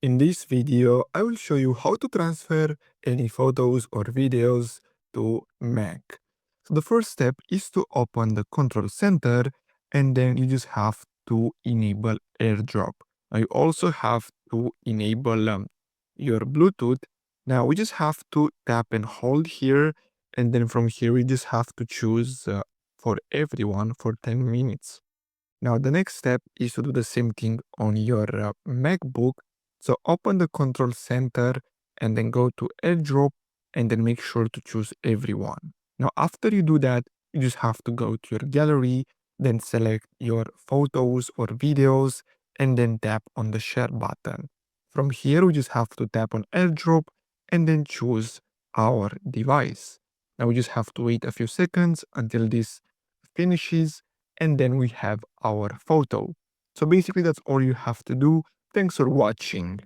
In this video, I will show you how to transfer any photos or videos to Mac. So the first step is to open the control center and then you just have to enable AirDrop. Now you also have to enable your Bluetooth. Now we just have to tap and hold here, and then from here we just have to choose for everyone for 10 minutes. Now, the next step is to do the same thing on your MacBook. So open the control center and then go to AirDrop and then make sure to choose everyone. Now, after you do that, you just have to go to your gallery, then select your photos or videos, and then tap on the share button. From here, we just have to tap on AirDrop and then choose our device. Now, we just have to wait a few seconds until this finishes, and then we have our photo. So basically that's all you have to do. Thanks for watching.